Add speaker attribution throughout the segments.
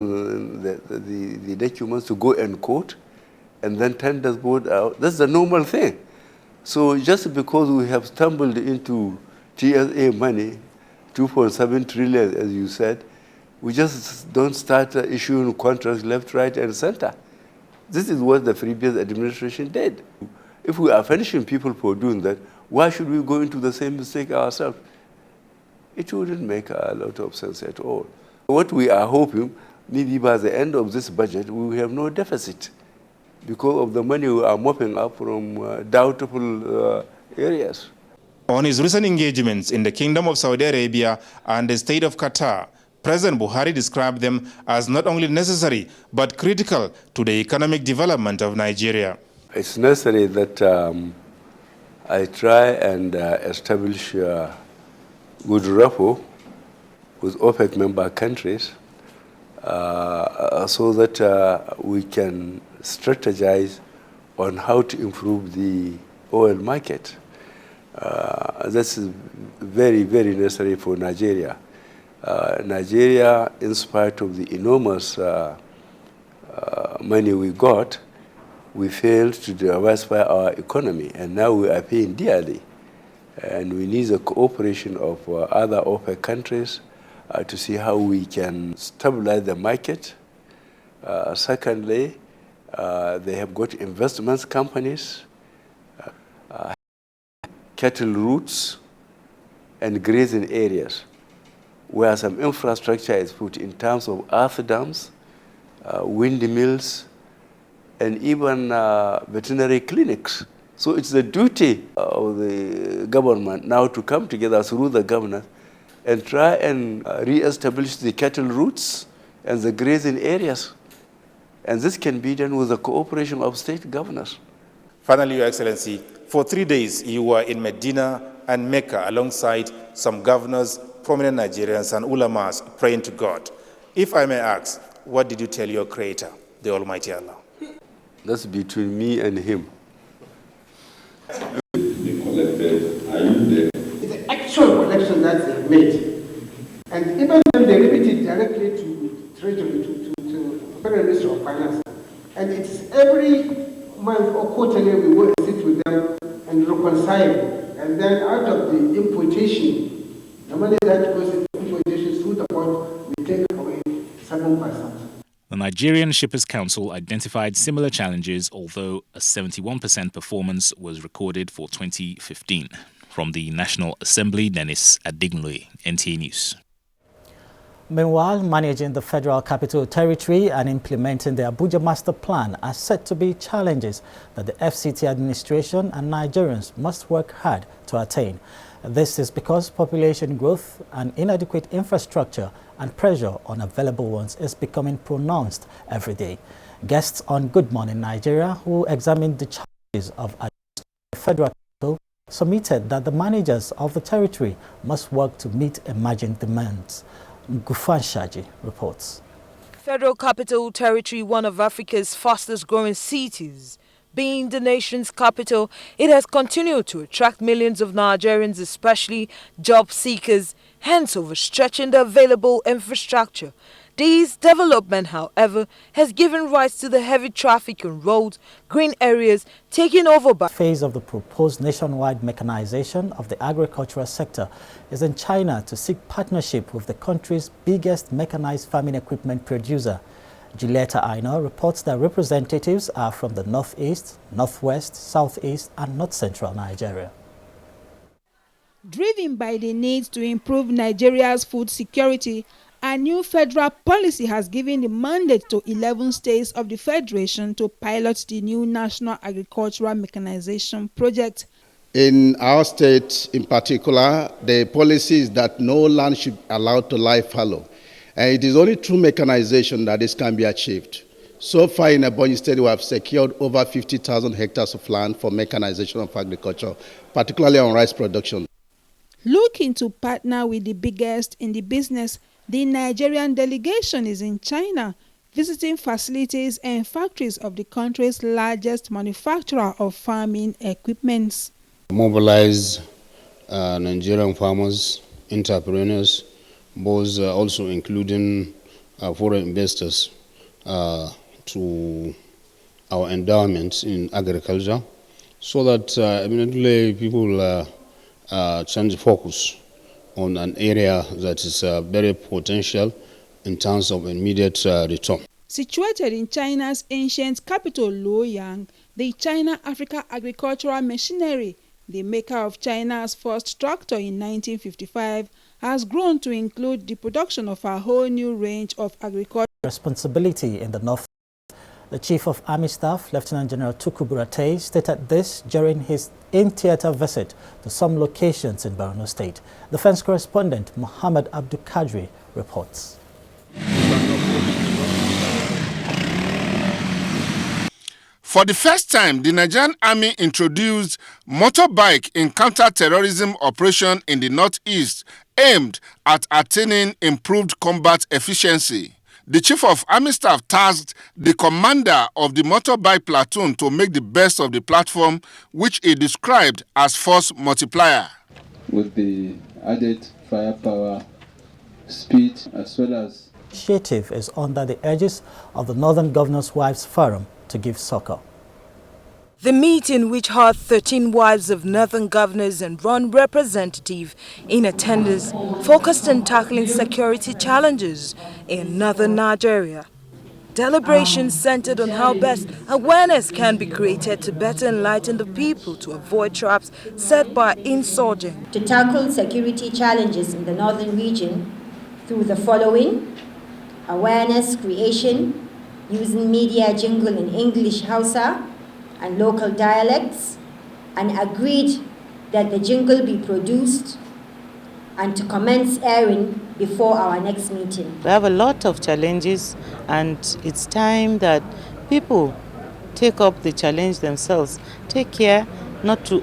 Speaker 1: the documents to go and court and then tenders board out. That's the normal thing. So just because we have stumbled into TSA money, 2.7 trillion, as you said, we just don't start issuing contracts left, right, and center. This is what the previous administration did. If we are punishing people for doing that, why should we go into the same mistake ourselves? It wouldn't make a lot of sense at all. What we are hoping, maybe by the end of this budget, we will have no deficit because of the money we are mopping up from doubtful areas.
Speaker 2: On his recent engagements in the Kingdom of Saudi Arabia and the State of Qatar, President Buhari described them as not only necessary, but critical to the economic development of Nigeria.
Speaker 1: It's necessary that I try and establish good rapport with OPEC member countries so that we can strategize on how to improve the oil market. This is very, very necessary for Nigeria. Nigeria, in spite of the enormous money we got, we failed to diversify our economy, and now we are paying dearly. And we need the cooperation of other OPEC countries to see how we can stabilize the market. Secondly, they have got investments companies, cattle routes, and grazing areas, where some infrastructure is put in terms of earth dams, windmills, and even veterinary clinics. So it's the duty of the government now to come together through the governors and try and re-establish the cattle routes and the grazing areas. And this can be done with the cooperation of state governors.
Speaker 2: Finally, Your Excellency, for 3 days you were in Medina and Mecca alongside some governors, prominent Nigerians, and ulamas praying to God. If I may ask, what did you tell your Creator, the Almighty Allah?
Speaker 1: That's between me and him.
Speaker 3: It's an actual collection that they made. And even then they remit it directly to Treasury, to Federal Ministry of Finance. And it's every month or quarterly we go and sit with them and reconcile. And then out of the importation, the money that goes into importation through the port, we take away 7%.
Speaker 4: The Nigerian Shippers Council identified similar challenges, although a 71% performance was recorded for 2015. From the National Assembly, Dennis Adigunle, NTA News.
Speaker 5: Meanwhile, managing the Federal Capital Territory and implementing the Abuja Master Plan are said to be challenges that the FCT administration and Nigerians must work hard to attain. This is because population growth and inadequate infrastructure and pressure on available ones is becoming pronounced every day. Guests on Good Morning Nigeria, who examined the challenges of the federal capital, submitted that the managers of the territory must work to meet emerging demands. Gufan Shaji reports.
Speaker 6: Federal Capital Territory, one of Africa's fastest growing cities, being the nation's capital, it has continued to attract millions of Nigerians, especially job seekers, hence overstretching the available infrastructure. This development, however, has given rise to the heavy traffic on roads, green areas taken over by
Speaker 5: phase of the proposed nationwide mechanization of the agricultural sector is in China to seek partnership with the country's biggest mechanized farming equipment producer. Julieta Aino reports that representatives are from the northeast, northwest, southeast, and north central Nigeria.
Speaker 7: Driven by the need to improve Nigeria's food security, a new federal policy has given the mandate to 11 states of the Federation to pilot the new National Agricultural Mechanization Project.
Speaker 8: In our state in particular, the policy is that no land should be allowed to lie fallow. And it is only through mechanization that this can be achieved. So far in Ebonyi State, we have secured over 50,000 hectares of land for mechanization of agriculture, particularly on rice production.
Speaker 7: Looking to partner with the biggest in the business, the Nigerian delegation is in China, visiting facilities and factories of the country's largest manufacturer of farming equipment.
Speaker 9: Mobilize Nigerian farmers, entrepreneurs, both also including foreign investors to our endowments in agriculture, so that immediately people change focus on an area that is very potential in terms of immediate return.
Speaker 7: Situated in China's ancient capital Luoyang, the China-Africa Agricultural Machinery, the maker of China's first tractor in 1955, has grown to include the production of a whole new range of agricultural
Speaker 5: responsibility in the north. The Chief of Army Staff, Lieutenant General Tukur Buratai, stated this during his in-theater visit to some locations in Borno State. Defense correspondent Muhammad Abdul Kadri reports.
Speaker 10: For the first time, the Nigerian Army introduced motorbike in counter-terrorism operation in the northeast aimed at attaining improved combat efficiency. The Chief of Army Staff tasked the commander of the motorbike platoon to make the best of the platform, which he described as force multiplier.
Speaker 11: With the added firepower, speed, as well as...
Speaker 5: Initiative is under the aegis of the Northern Governors' Wives Forum to give succor.
Speaker 6: The meeting, which had 13 wives of Northern governors and one representative in attendance, focused on tackling security challenges in northern Nigeria. Deliberations centered on how best awareness can be created to better enlighten the people to avoid traps set by insurgents.
Speaker 12: To tackle security challenges in the northern region through the following: awareness creation, using media jingle in English, Hausa, and local dialects, and agreed that the jingle be produced and to commence airing before our next meeting.
Speaker 13: We have a lot of challenges, and it's time that people take up the challenge themselves. Take care not to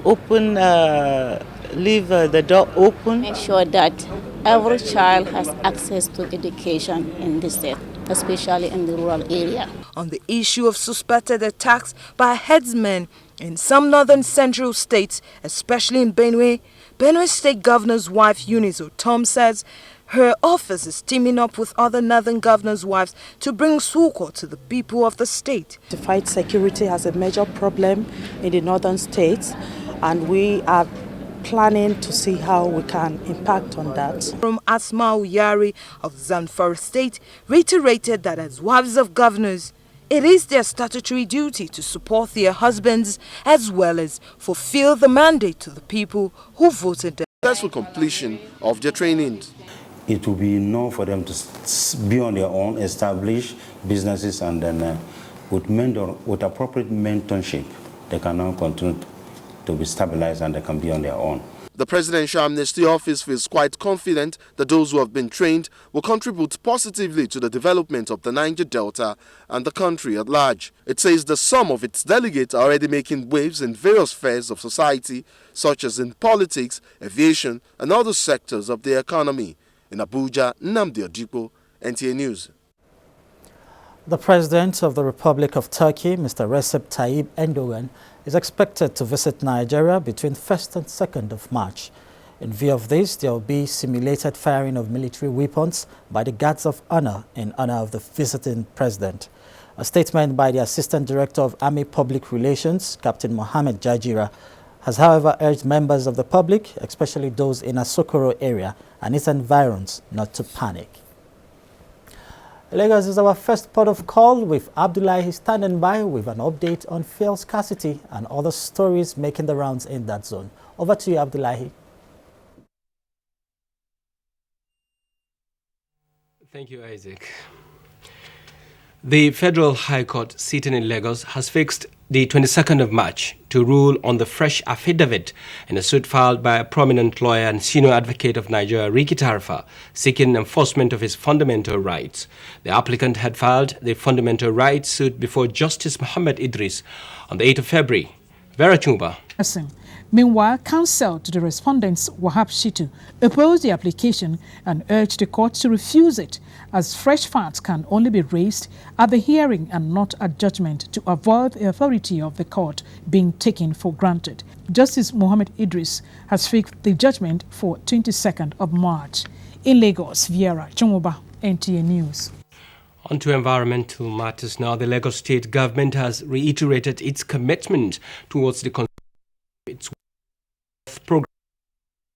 Speaker 13: leave the door open.
Speaker 14: Make sure that every child has access to education in this state, especially in the rural area.
Speaker 6: On the issue of suspected attacks by headsmen in some northern central states, especially in Benue, Benue State Governor's wife Eunice Otom says her office is teaming up with other northern governors' wives to bring succor to the people of the state.
Speaker 15: To fight security has a major problem in the northern states, and we are planning to see how we can impact on that.
Speaker 6: From Asma Uyari of Zamfara State reiterated that as wives of governors, it is their statutory duty to support their husbands as well as fulfill the mandate to the people who voted them.
Speaker 16: Successful completion of their trainings.
Speaker 17: It will be enough for them to be on their own, establish businesses, and then with appropriate mentorship, they can now continue to be stabilized and they can be on their own.
Speaker 16: The Presidential Amnesty Office feels quite confident that those who have been trained will contribute positively to the development of the Niger Delta and the country at large. It says that some of its delegates are already making waves in various spheres of society, such as in politics, aviation, and other sectors of the economy. In Abuja, Nnamdi Odipo, NTA News.
Speaker 5: The President of the Republic of Turkey, Mr. Recep Tayyip Erdogan, is expected to visit Nigeria between 1st and 2nd of March. In view of this, there will be simulated firing of military weapons by the guards of honor in honor of the visiting president. A statement by the Assistant Director of Army Public Relations, Captain Mohammed Jajira, has however urged members of the public, especially those in Asokoro area and its environs, not to panic. Lagos is our first port of call, with Abdullahi standing by with an update on fuel scarcity and other stories making the rounds in that zone. Over to you, Abdullahi.
Speaker 18: Thank you, Isaac. The Federal High Court sitting in Lagos has fixed the 22nd of March to rule on the fresh affidavit in a suit filed by a prominent lawyer and senior advocate of Nigeria, Ricky Tarifa, seeking enforcement of his fundamental rights. The applicant had filed the fundamental rights suit before Justice Muhammad Idris on the 8th of February. Vera Chumba.
Speaker 19: Meanwhile, counsel to the respondents, Wahab Shitu, opposed the application and urged the court to refuse it, as fresh facts can only be raised at the hearing and not at judgment, to avoid the authority of the court being taken for granted. Justice Muhammad Idris has fixed the judgment for 22nd of March. In Lagos, Viera Chumuba, NTA News.
Speaker 18: On to environmental matters now. The Lagos State government has reiterated its commitment towards the its program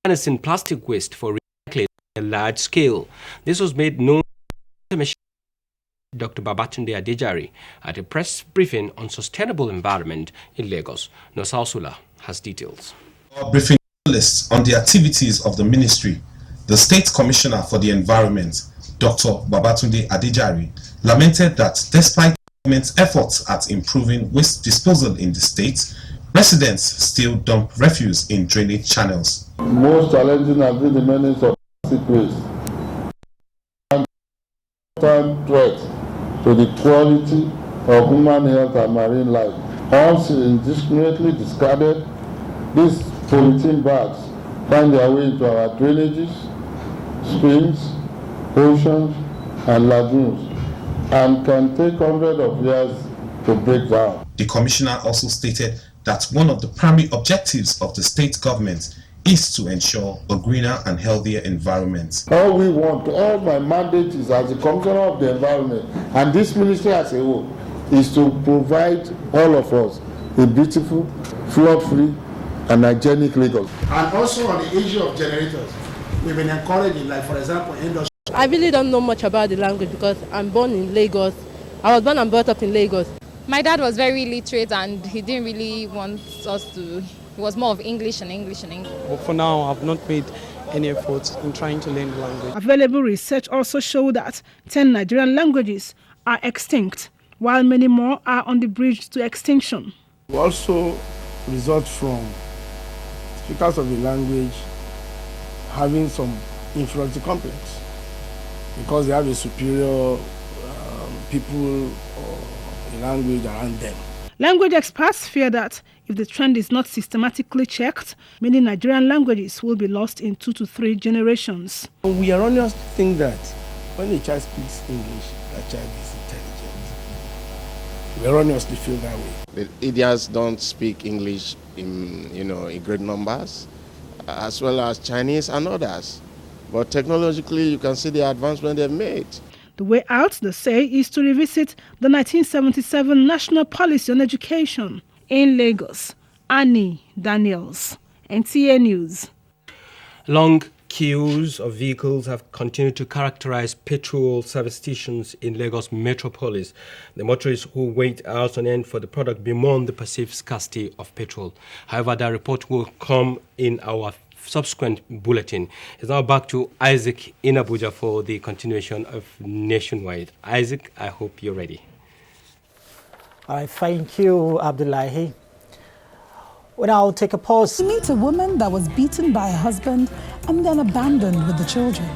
Speaker 18: harnessing plastic waste for recycling at a large scale. This was made known to Dr. Babatunde Adejari at a press briefing on sustainable environment in Lagos. Nosausula has details.
Speaker 20: Briefing lists on the activities of the ministry, the State Commissioner for the Environment, Dr. Babatunde Adejari, lamented that despite government's efforts at improving waste disposal in the state, residents still dump refuse in drainage channels.
Speaker 21: Most challenging has been the menace of plastic waste and threat to the quality of human health and marine life. Once indiscriminately discarded, these polythene bags find their way into our drainages, streams, oceans, and lagoons, and can take hundreds of years to break down.
Speaker 20: The commissioner also stated that one of the primary objectives of the state government is to ensure a greener and healthier environment.
Speaker 21: All we want, all my mandate is as the Commissioner of the Environment and this ministry as a whole, is to provide all of us a beautiful, flood-free and hygienic Lagos.
Speaker 22: And also on the issue of generators, we've been encouraging, like for example, industry.
Speaker 23: I really don't know much about the language because I'm born in Lagos. I was born and brought up in Lagos.
Speaker 24: My dad was very literate and he didn't really want us to. It was more of English and English and English.
Speaker 25: But for now, I've not made any efforts in trying to learn the language.
Speaker 7: Available research also showed that 10 Nigerian languages are extinct, while many more are on the bridge to extinction.
Speaker 22: We also result from speakers of the language having some inferiority complex because they have a superior people or a language around them.
Speaker 7: Language experts fear that if the trend is not systematically checked, many Nigerian languages will be lost in 2 to 3 generations.
Speaker 22: We erroneously think that when a child speaks English, that child is intelligent. We erroneously feel that way.
Speaker 26: The Indians don't speak English in great numbers, as well as Chinese and others. But technologically, you can see the advancement they've made.
Speaker 7: The way out, they say, is to revisit the 1977 National Policy on Education. In Lagos, Annie Daniels, NTA News.
Speaker 18: Long queues of vehicles have continued to characterize petrol service stations in Lagos metropolis. The motorists who wait hours on end for the product bemoan the perceived scarcity of petrol. However, that report will come in our subsequent bulletin. It's now back to Isaac in Abuja for the continuation of Nationwide. Isaac, I hope you're ready.
Speaker 5: All right, thank you, Abdullahi. Well, I'll take a pause.
Speaker 27: We meet a woman that was beaten by her husband and then abandoned with the children.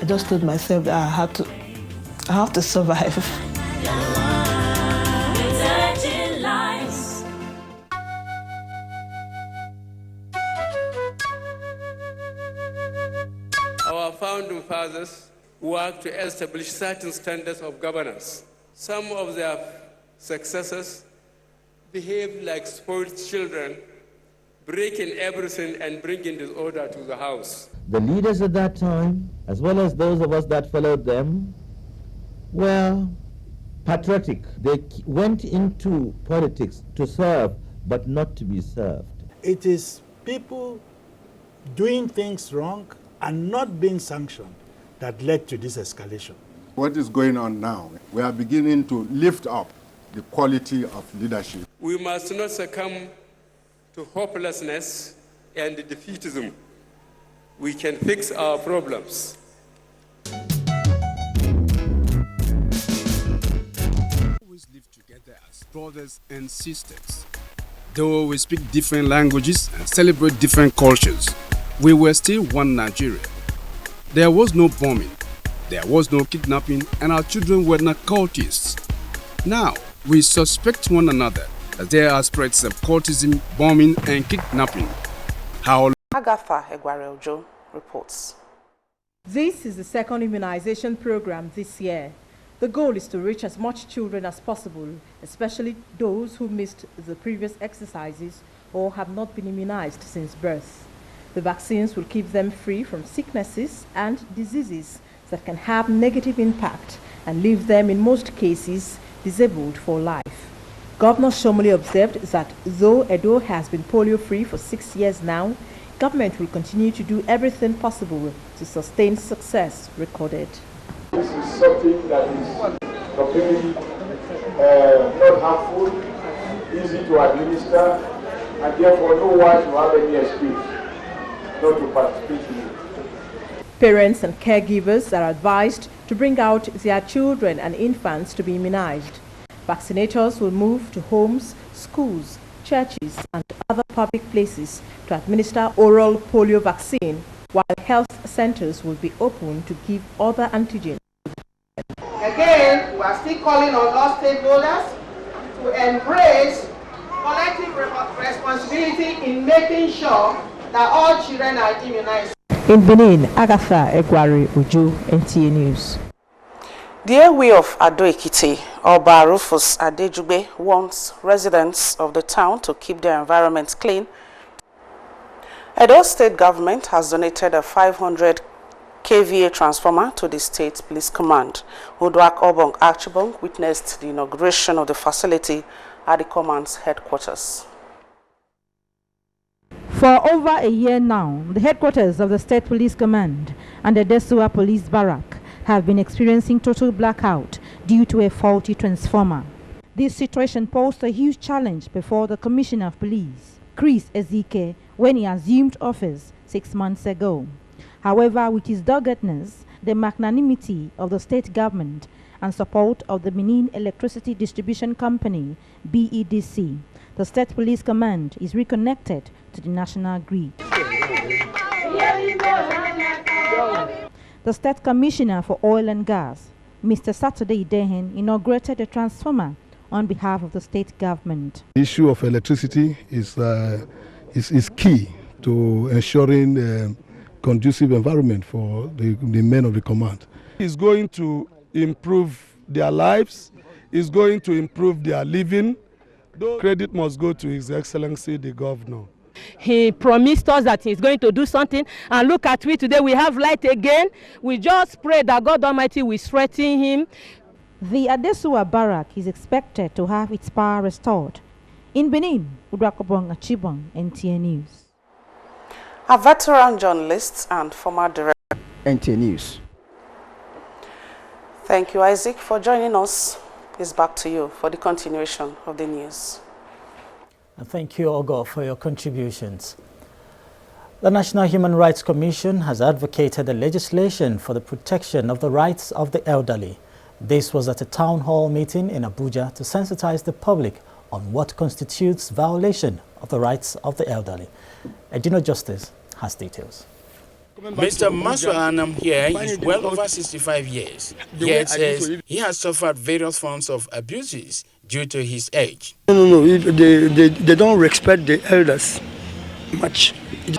Speaker 28: I just told myself that I have to survive.
Speaker 29: Our founding fathers worked to establish certain standards of governance. Some of their successors behaved like spoiled children, breaking everything and bringing disorder to the house.
Speaker 30: The leaders at that time, as well as those of us that followed them, were patriotic. They went into politics to serve, but not to be served.
Speaker 31: It is people doing things wrong and not being sanctioned that led to this escalation.
Speaker 32: What is going on now? We are beginning to lift up the quality of leadership.
Speaker 29: We must not succumb to hopelessness and defeatism. We can fix our problems.
Speaker 33: Always live together as brothers and sisters. Though we speak different languages and celebrate different cultures, we were still one Nigeria. There was no bombing, there was no kidnapping, and our children were not cultists. Now, we suspect one another that there are spreads of cultism, bombing, and kidnapping. How
Speaker 15: Agatha Egwareljo reports.
Speaker 34: This is the second immunization program this year. The goal is to reach as much children as possible, especially those who missed the previous exercises or have not been immunized since birth. The vaccines will keep them free from sicknesses and diseases that can have negative impact and leave them, in most cases, disabled for life. Governor Shomole observed that though Edo has been polio-free for 6 years now, government will continue to do everything possible to sustain success recorded.
Speaker 1: This is something that is completely not harmful, easy to administer, and therefore no one will have any excuse not to participate in it.
Speaker 34: Parents and caregivers are advised to bring out their children and infants to be immunized. Vaccinators will move to homes, schools, churches, and other public places to administer oral polio vaccine, while health centers will be open to give other antigens.
Speaker 2: Again, we are still calling on all stakeholders to embrace collective responsibility in making sure that all children are immunized.
Speaker 34: In Benin, Agatha Egwari Uju, NTA News.
Speaker 15: The Ewe of Ado-Ekiti, Oba Rufus Adejugbe, wants residents of the town to keep their environment clean. Edo State government has donated a 500 kVA transformer to the State Police Command. Uduak Obong Archibong witnessed the inauguration of the facility at the command's headquarters.
Speaker 3: For over a year now, the headquarters of the State Police Command and the Desua Police Barrack have been experiencing total blackout due to a faulty transformer. This situation posed a huge challenge before the Commissioner of Police, Chris Ezike, when he assumed office 6 months ago. However, with his doggedness, the magnanimity of the state government, and support of the Benin Electricity Distribution Company, BEDC, the State Police Command is reconnected to the national grid. The State Commissioner for Oil and Gas, Mr. Saturday Dehen, inaugurated a transformer on behalf of the state government.
Speaker 4: The issue of electricity is key to ensuring a conducive environment for the men of the command. It's going to improve their lives, it's going to improve their living. Credit must go to His Excellency the Governor.
Speaker 6: He promised us that he's going to do something, and look at we today, we have light again. We just pray that God Almighty will strengthen him.
Speaker 3: The Adesua Barrack is expected to have its power restored. In Benin, Udrakobong Achibong, NTA News.
Speaker 15: A veteran journalist and former director.
Speaker 8: NTA News.
Speaker 15: Thank you, Isaac, for joining us. It's back to you for the continuation of the news.
Speaker 5: And thank you, Ogo, for your contributions. The National Human Rights Commission has advocated a legislation for the protection of the rights of the elderly. This was at a town hall meeting in Abuja to sensitize the public on what constitutes violation of the rights of the elderly. Edino Justice has details.
Speaker 9: Mr. Maswa Anam here is well over 65 years. Yet says he has suffered various forms of abuses due to his age.
Speaker 10: No, they don't respect the elders much.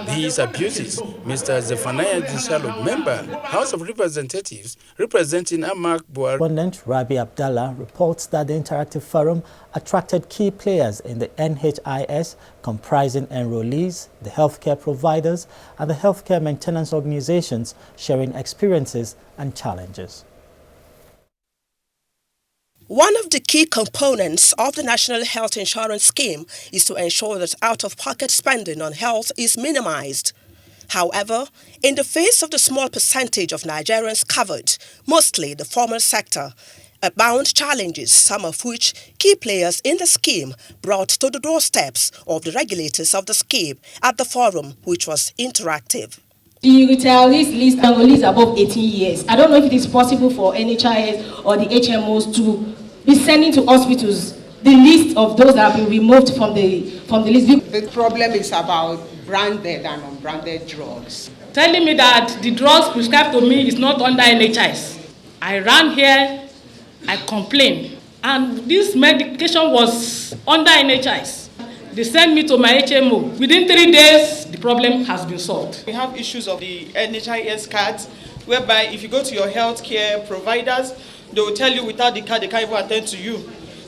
Speaker 9: These abuses, Mr. Zephaniah Disalo, member, House of Representatives, representing Amak Buhari.
Speaker 5: Correspondent Rabi Abdallah reports that the interactive forum attracted key players in the NHIS, comprising enrollees, the healthcare providers, and the healthcare maintenance organizations, sharing experiences and challenges.
Speaker 11: One of the key components of the National Health Insurance Scheme is to ensure that out-of-pocket spending on health is minimized. However, in the face of the small percentage of Nigerians covered, mostly the formal sector, abound challenges, some of which key players in the scheme brought to the doorsteps of the regulators of the scheme at the forum, which was interactive.
Speaker 12: The retirees list enrollees above 18 years. I don't know if it is possible for NHIS or the HMOs to be sending to hospitals the list of those that have been removed from the list.
Speaker 13: The problem is about branded and unbranded drugs.
Speaker 12: Telling me that the drugs prescribed to me is not under NHIS. I ran here, I complained, and this medication was under NHIS. They sent me to my HMO. Within 3 days, the problem has been solved.
Speaker 14: We have issues of the NHIS cards, whereby if you go to your healthcare providers, they will tell you without the card, they can't even attend to you.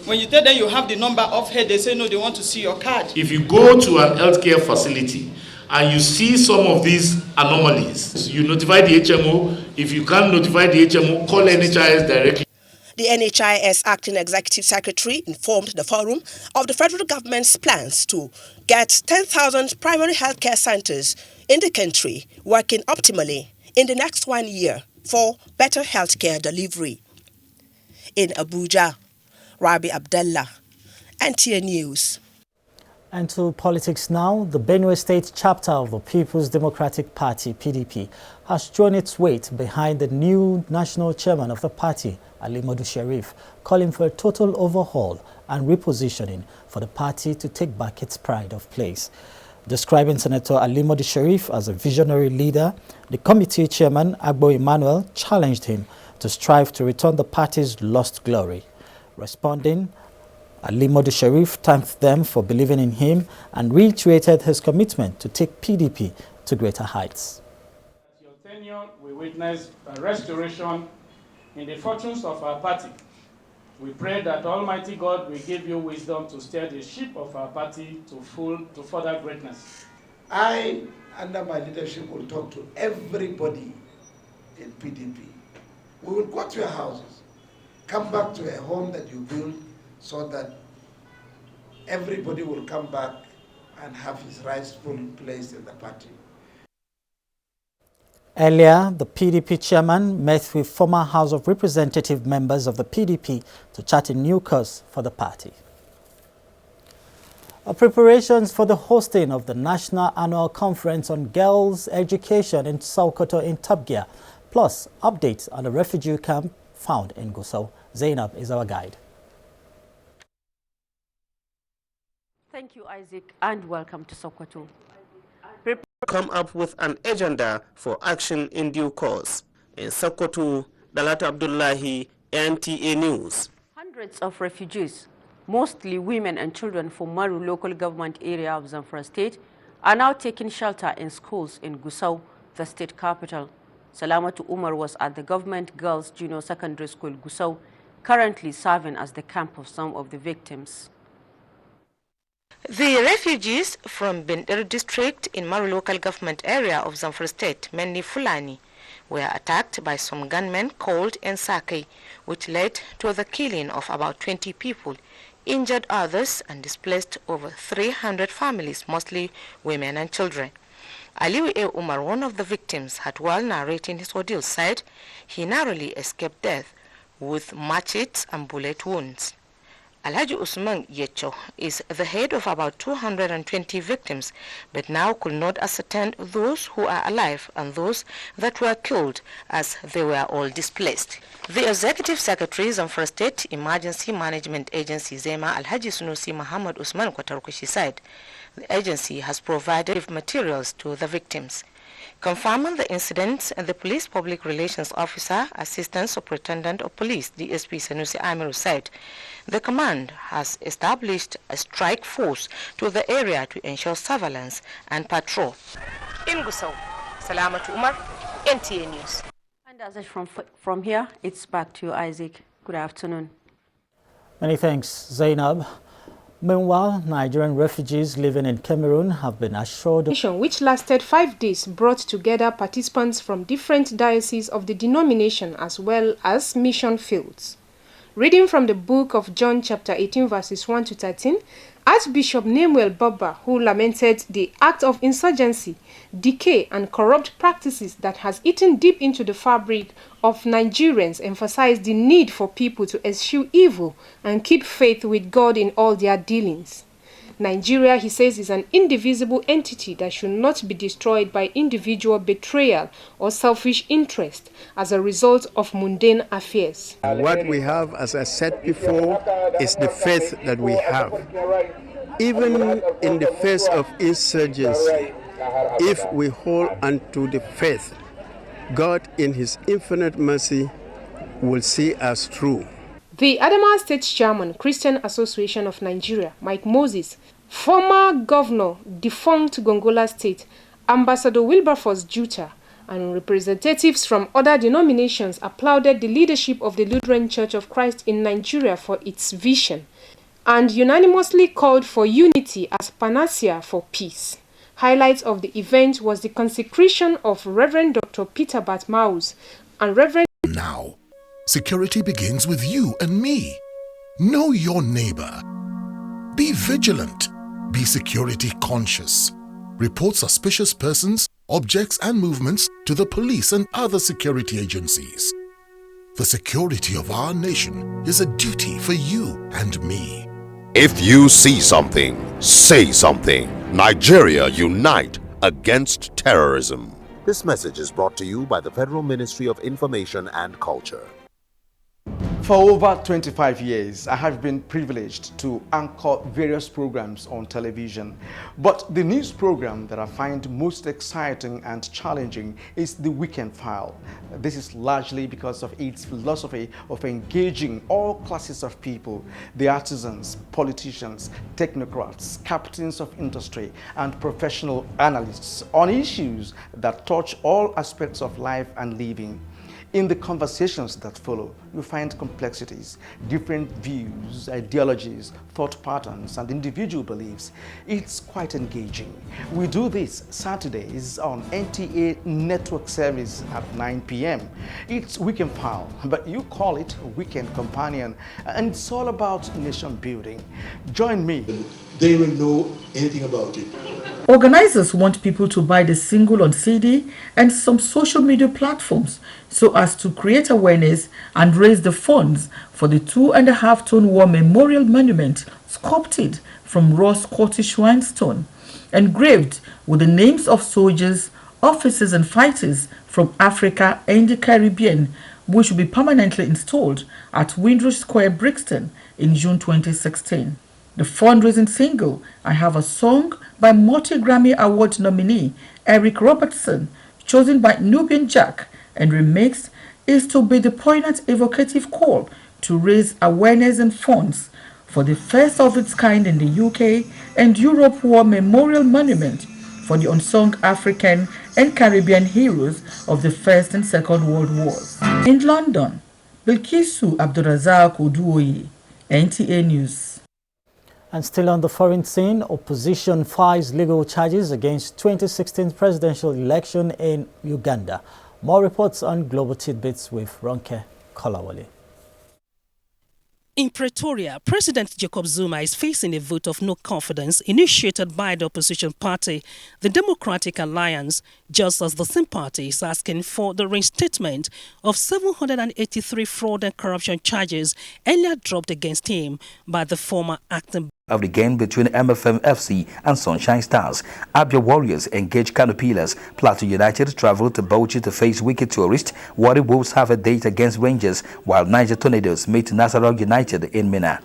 Speaker 14: When you tell them you have the number off head, they say no, they want to see your card.
Speaker 16: If you go to an healthcare facility and you see some of these anomalies, you notify the HMO, If you can't notify the HMO, call NHIS directly.
Speaker 11: The NHIS Acting Executive Secretary informed the forum of the federal government's plans to get 10,000 primary healthcare centers in the country working optimally in the next 1 year for better healthcare delivery. In Abuja, Rabi Abdallah, NTA News.
Speaker 5: And to politics now, the Benue State chapter of the People's Democratic Party, PDP, has thrown its weight behind the new national chairman of the party, Ali Modu Sharif, calling for a total overhaul and repositioning for the party to take back its pride of place. Describing Senator Ali Modu Sharif as a visionary leader, the committee chairman, Agbo Emmanuel, challenged him to strive to return the party's lost glory. Responding, Ali Modu Sharif thanked them for believing in him and reiterated his commitment to take PDP to greater heights.
Speaker 7: Your tenure, we witnessed a restoration in the fortunes of our party. We pray that Almighty God will give you wisdom to steer the ship of our party to further greatness.
Speaker 8: I, under my leadership, will talk to everybody in PDP. We will go to your houses, come back to a home that you built, so that everybody will come back and have his rightful place in the party.
Speaker 5: Earlier, the PDP chairman met with former House of Representative members of the PDP to chart a new course for the party. Preparations for the hosting of the National Annual Conference on Girls' Education in Sokoto in top gear, plus updates on the refugee camp found in Gusau. Zainab is our guide.
Speaker 17: Thank you, Isaac, and welcome to Sokoto.
Speaker 18: Come up with an agenda for action in due course. In Sokoto, Dalat Abdullahi, NTA News.
Speaker 17: Hundreds of refugees, mostly women and children from Maru local government area of Zamfara State, are now taking shelter in schools in Gusau, the state capital. Salamatu Umar was at the Government Girls Junior Secondary School Gusau, currently serving as the camp of some of the victims.
Speaker 19: The refugees from Bindar district in Maru local government area of Zamfara State, mainly Fulani, were attacked by some gunmen called Ensake, which led to the killing of about 20 people, injured others, and displaced over 300 families, mostly women and children. Aliu A. Umar, one of the victims, had while narrating his ordeal, said he narrowly escaped death with machetes and bullet wounds. Alhaji Usman Yecho is the head of about 220 victims, but now could not ascertain those who are alive and those that were killed, as they were all displaced. The Executive Secretary of Zamfara State Emergency Management Agency, Zema, Alhaji Sunusi Muhammad Usman Kwatarukushi, said the agency has provided materials to the victims. Confirming the incident, the Police Public Relations Officer, Assistant Superintendent of Police, DSP Sanusi Amiru, said the command has established a strike force to the area to ensure surveillance and patrol. In Gusau, Salamatu Umar, NTA News.
Speaker 17: And as from here, it's back to you, Isaac. Good afternoon.
Speaker 5: Many thanks, Zainab. Meanwhile, Nigerian refugees living in Cameroon have been assured,
Speaker 20: which lasted 5 days, brought together participants from different dioceses of the denomination as well as mission fields. Reading from the book of John chapter 18 verses 1 to 13, Archbishop Nemuel Baba, who lamented the act of insurgency, decay and corrupt practices that has eaten deep into the fabric of Nigerians, emphasized the need for people to eschew evil and keep faith with God in all their dealings. Nigeria, he says, is an indivisible entity that should not be destroyed by individual betrayal or selfish interest as a result of mundane affairs.
Speaker 21: What we have, as I said before, is the faith that we have. Even in the face of insurgency, if we hold onto the faith, God in his infinite mercy will see us through.
Speaker 20: The Adamawa State Chairman, Christian Association of Nigeria, Mike Moses, former governor, defunct Gongola State, Ambassador Wilberforce Juta, and representatives from other denominations applauded the leadership of the Lutheran Church of Christ in Nigeria for its vision and unanimously called for unity as panacea for peace. Highlights of the event was the consecration of Reverend Dr. Peter Batmaus and Reverend.
Speaker 1: Now, security begins with you and me. Know your neighbor. Be vigilant. Be security conscious. Report suspicious persons, objects, and movements to the police and other security agencies. The security of our nation is a duty for you and me.
Speaker 2: If you see something, say something. Nigeria, unite against terrorism. This message is brought to you by the Federal Ministry of Information and Culture.
Speaker 22: For over 25 years, I have been privileged to anchor various programs on television. But the news program that I find most exciting and challenging is The Weekend File. This is largely because of its philosophy of engaging all classes of people, the artisans, politicians, technocrats, captains of industry, and professional analysts on issues that touch all aspects of life and living. In the conversations that follow, you find complexities, different views, ideologies, thought patterns, and individual beliefs. It's quite engaging. We do this Saturdays on NTA network service at 9 p.m. It's Weekend File, but you call it Weekend Companion, and it's all about nation building. Join me.
Speaker 23: They will know anything about it.
Speaker 24: Organizers want people to buy the single on CD and some social media platforms so as to create awareness and raise the funds for the 2.5-ton war memorial monument sculpted from raw Scottish limestone, engraved with the names of soldiers, officers and fighters from Africa and the Caribbean, which will be permanently installed at Windrush Square, Brixton in June 2016. The fundraising single, I Have a Song, by multi-Grammy Award nominee Eric Robertson, chosen by Nubian Jack and remixed, is to be the poignant evocative call to raise awareness and funds for the first of its kind in the UK and Europe War Memorial Monument for the unsung African and Caribbean heroes of the First and Second World Wars. In London, Bilkisu Abdurazak Oduoye, NTA News.
Speaker 5: And still on the foreign scene, opposition files legal charges against 2016 presidential election in Uganda. More reports on Global Tidbits with Ronke Kolawole.
Speaker 25: In Pretoria, President Jacob Zuma is facing a vote of no confidence initiated by the opposition party, the Democratic Alliance, just as the same party is asking for the reinstatement of 783 fraud and corruption charges earlier dropped against him by the former acting
Speaker 26: of the game between MFM FC and Sunshine Stars. Abia Warriors engage Canopilas. Plateau United travel to Bauchi to face Wicked Tourist. Warri Wolves have a date against Rangers, while Niger Tornadoes meet Nasarawa United in Minna.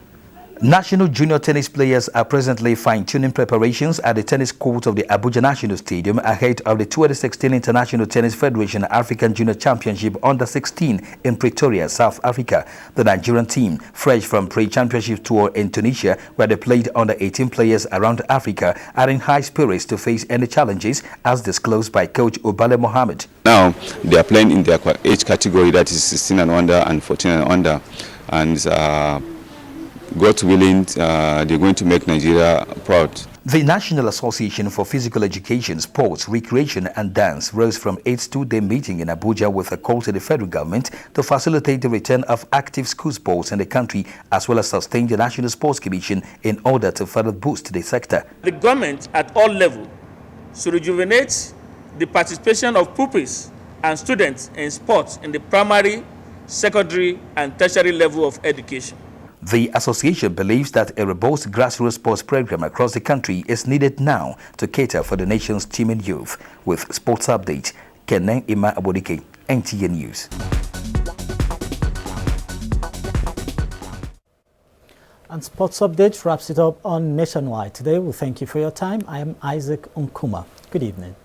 Speaker 26: National junior tennis players are presently fine-tuning preparations at the tennis court of the Abuja National Stadium ahead of the 2016 International Tennis Federation African Junior Championship Under-16 in Pretoria, South Africa. The Nigerian team, fresh from pre-championship tour in Tunisia, where they played under-18 players around Africa, are in high spirits to face any challenges, as disclosed by coach Obale Mohammed.
Speaker 27: Now, they are playing in their age category, that is 16 and under and 14 and under. And God willing, they're going to make Nigeria proud.
Speaker 26: The National Association for Physical Education, Sports, Recreation and Dance rose from its two-day meeting in Abuja with a call to the federal government to facilitate the return of active school sports in the country, as well as sustain the National Sports Commission in order to further boost the sector.
Speaker 28: The government at all levels should rejuvenate the participation of pupils and students in sports in the primary, secondary and tertiary level of education.
Speaker 26: The association believes that a robust grassroots sports program across the country is needed now to cater for the nation's teeming youth. With Sports Update, Kenan Ima Abodike, NTA News.
Speaker 5: And Sports Update wraps it up on Nationwide. Today, we thank you for your time. I am Isaac Unkuma. Good evening.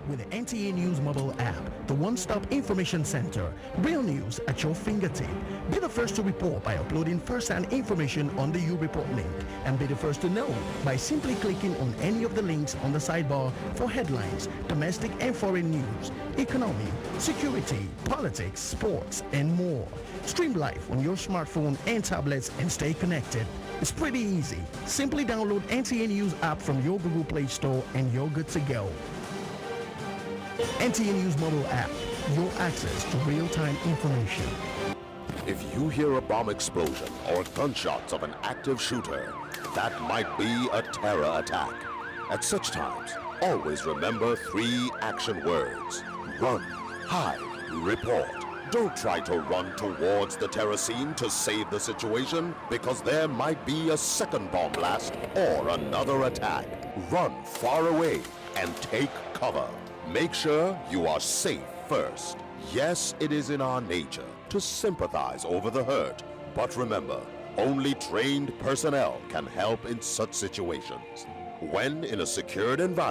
Speaker 29: With the NTA
Speaker 3: NTA News mobile app, the one-stop information center. Real news at your fingertip. Be the first to report by uploading first-hand information on the U-Report link, and be the first to know by simply clicking on any of the links on the sidebar for headlines, domestic and foreign news, economy, security, politics, sports, and more. Stream live on your smartphone and tablets and stay connected. It's pretty easy. Simply download NTA News app from your Google Play Store and you're good to go. NTA News mobile app, your access to real-time information.
Speaker 2: If you hear a bomb explosion or gunshots of an active shooter, that might be a terror attack. At such times, always remember 3 action words: run, hide, report. Don't try to run towards the terror scene to save the situation, because there might be a second bomb blast or another attack. Run far away and take cover. Make sure you are safe first. Yes, it is in our nature to sympathize over the hurt, but remember, only trained personnel can help in such situations. When in a secured environment,